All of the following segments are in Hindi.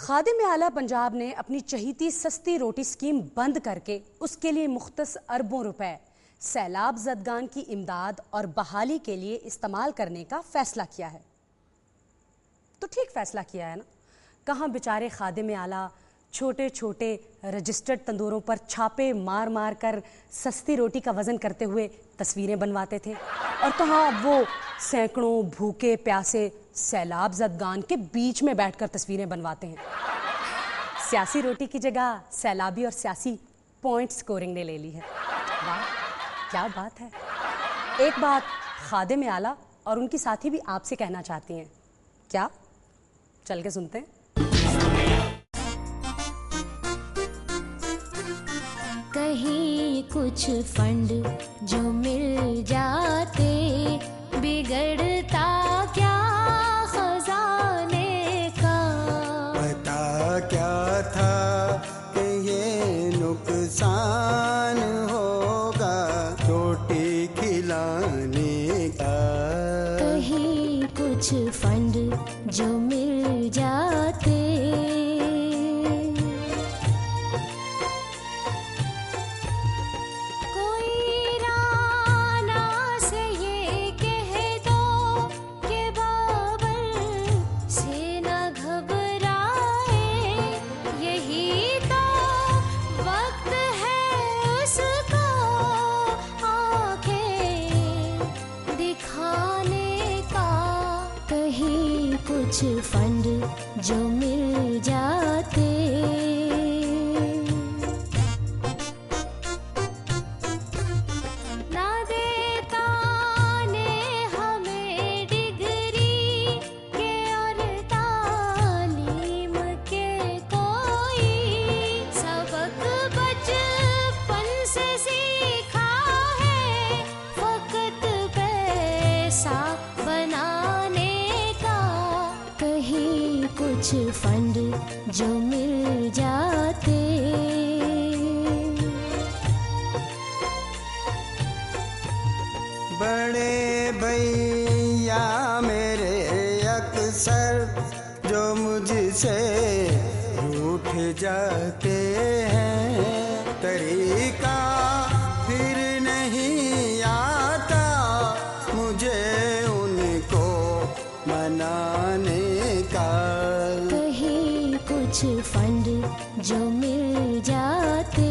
खादिम आला पंजाब ने अपनी चहीती सस्ती रोटी स्कीम बंद करके उसके लिए मुख्तस अरबों रुपए सैलाब ज़दगान की इमदाद और बहाली के लिए इस्तेमाल करने का फैसला किया है। तो ठीक फैसला किया है ना। कहाँ बेचारे खादिम आला छोटे छोटे रजिस्टर्ड तंदूरों पर छापे मार मार कर सस्ती रोटी का वजन करते हुए तस्वीरें बनवाते थे, और कहाँ अब वो सैकड़ों भूखे प्यासे सैलाब ज़दगान के बीच में बैठकर तस्वीरें बनवाते हैं। सियासी रोटी की जगह सैलाबी और सियासी पॉइंट स्कोरिंग ने ले ली है। वाह क्या बात है। एक बात खादिम आला और उनकी साथी भी आपसे कहना चाहती हैं। क्या? चल के सुनते हैं। कहीं कुछ फंड जो मिल जाते, बिगड़ता क्या खजाने का। पता क्या था कि ये नुकसान होगा रोटी खिलाने का। कहीं कुछ फंड जो मिल जाते, कुछ फंड जो मिल जाते। ना देता ने हमें डिग्री के और तालीम के कोई सबक बचपन से सीखा है, फकत पैसा बनाने कुछ फंड जो मिल जाते। बड़े भैया मेरे अक्सर जो मुझसे रूठ जाते हैं, तरीका फिर नहीं आता मुझे उनको मनाने का। कुछ फंड जो मिल जाते।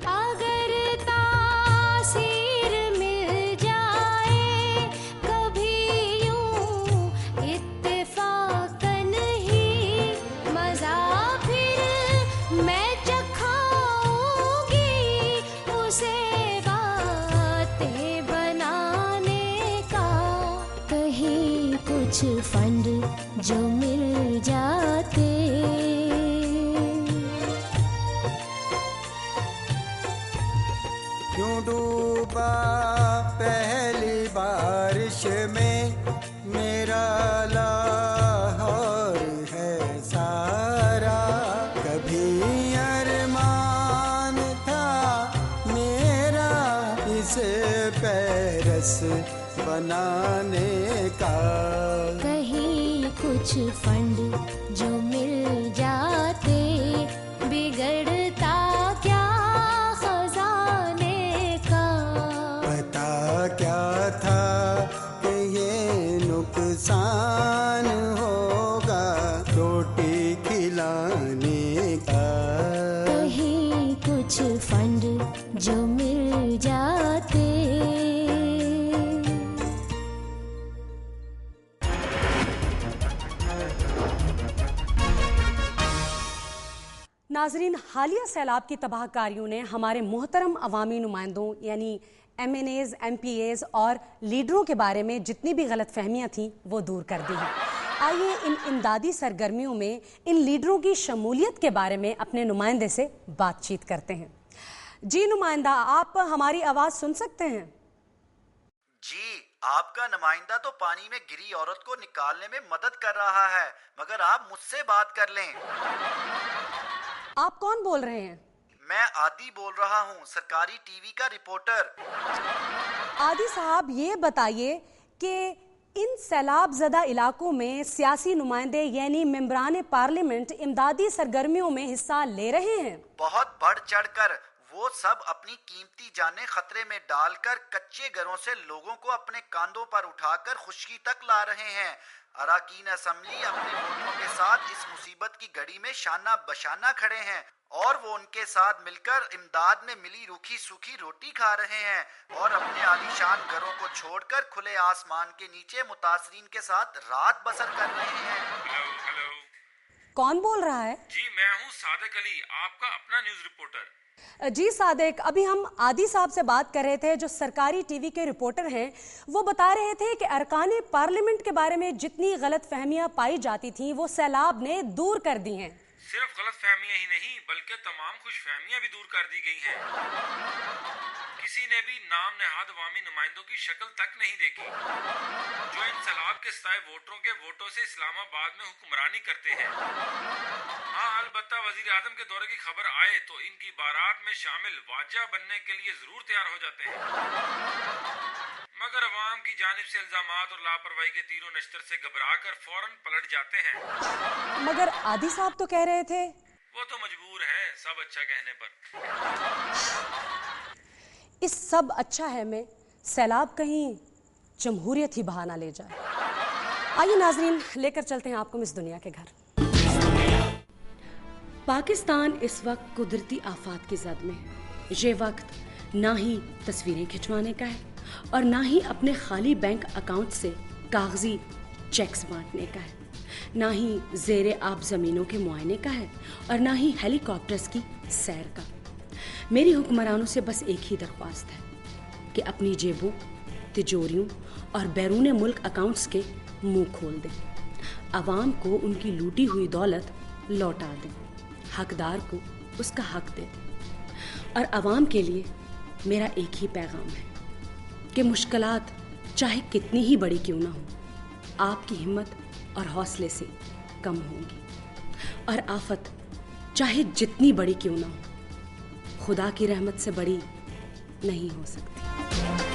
अगर तासीर मिल जाए कभी यूं इत्तेफाकन ही, मजा फिर मैं चखाऊंगी उसे बातें बनाने का। कहीं कुछ फंड जो मिल जाते। क्यों डूबा पहली बारिश में मेरा लाहौर है सारा। कभी अरमान था मेरा इसे पैरस बनाने का। कहीं कुछ फंड जो मिल जाते, बिगड़ता क्या खजाने का। पता क्या था कि ये नुकसान होगा रोटी खिलाने का। कहीं कुछ फंड जो मिल जाते। नाजरीन, हालिया सैलाब की तबाहकारियों ने हमारे मोहतरम अवामी नुमाइंदों यानी MNAs, MPAs और लीडरों के बारे में जितनी भी गलत फहमियाँ थीं वो दूर कर दी हैं। आइए इन इमदादी सरगर्मियों में इन लीडरों की शमूलियत के बारे में अपने नुमाइंदे से बातचीत करते हैं। जी नुमाइंदा, आप हमारी आवाज़ सुन सकते हैं? जी, आपका नुमाइंदा तो पानी में गिरी औरत को निकालने में मदद कर रहा है, मगर आप मुझसे बात कर लें। आप कौन बोल रहे हैं? मैं आदि बोल रहा हूँ, सरकारी टीवी का रिपोर्टर। आदि साहब, ये बताइए कि इन सैलाब ज़दा इलाकों में सियासी नुमाइंदे यानी मेंबरान पार्लियामेंट इमदादी सरगर्मियों में हिस्सा ले रहे हैं। बहुत बढ़ चढ़कर वो सब अपनी कीमती जानें खतरे में डालकर कच्चे घरों से लोगों को अपने कांधों पर उठाकर खुशकी तक ला रहे हैं। अराकीन असम्बली अपने वोटों के साथ इस मुसीबत की घड़ी में शाना बशाना खड़े हैं और वो उनके साथ मिलकर इमदाद में मिली रूखी सूखी रोटी खा रहे हैं और अपने आलीशान घरों को छोड़कर खुले आसमान के नीचे मुतासरीन के साथ रात बसर कर रहे हैं। हेलो। कौन बोल रहा है? जी मैं हूँ सादिक अली, आपका अपना न्यूज रिपोर्टर। जी सादिक, अभी हम आदि साहब से बात कर रहे थे जो सरकारी टीवी के रिपोर्टर हैं। वो बता रहे थे कि अरकाने पार्लियामेंट के बारे में जितनी गलत फहमियां पाई जाती थी वो सैलाब ने दूर कर दी हैं। सिर्फ गलत फहमियां ही नहीं बल्कि तमाम खुश फहमियां भी दूर कर दी गई हैं। किसी ने भी नाम नेहाद अवामी नुमाइंदों की शक्ल तक नहीं देखी जो इन सैलाब के सताए वोटरों के वोटों से इस्लामाबाद में हुक्मरानी करते हैं। हाँ, अलबत्ता वजीर आजम के दौरे की खबर आए तो इनकी बारात में शामिल वाजा बनने के लिए जरूर तैयार हो जाते हैं, मगर अवाम की जानिब से इल्जामात और लापरवाही के तीरों नश्तर से घबराकर फौरन पलट जाते हैं। मगर आदि साहब तो कह रहे थे वो तो मजबूर हैं सब अच्छा कहने पर। इस सब अच्छा है में सैलाब कहीं जमहूरियत ही बहा ना ले जाए। आइए नाजरीन, लेकर चलते हैं आपको इस दुनिया के घर। पाकिस्तान इस वक्त कुदरती आफात की जद में है। ये वक्त ना ही तस्वीरें खिंचवाने का है और ना ही अपने खाली बैंक अकाउंट से कागजी चेक्स बांटने का है, ना ही ज़ेरे आब ज़मीनों के मुआयने का है और ना ही हेलीकॉप्टर्स की सैर का। मेरी हुक्मरानों से बस एक ही दरख्वास्त है कि अपनी जेबों, तिजोरियों और बैरून मुल्क अकाउंट्स के मुंह खोल दें, आवाम को उनकी लूटी हुई दौलत लौटा दें, हकदार को उसका हक दें। और आवाम के लिए मेरा एक ही पैगाम है कि मुश्किलात चाहे कितनी ही बड़ी क्यों ना हो, आपकी हिम्मत और हौसले से कम होंगी, और आफत चाहे जितनी बड़ी क्यों ना हो, खुदा की रहमत से बड़ी नहीं हो सकती।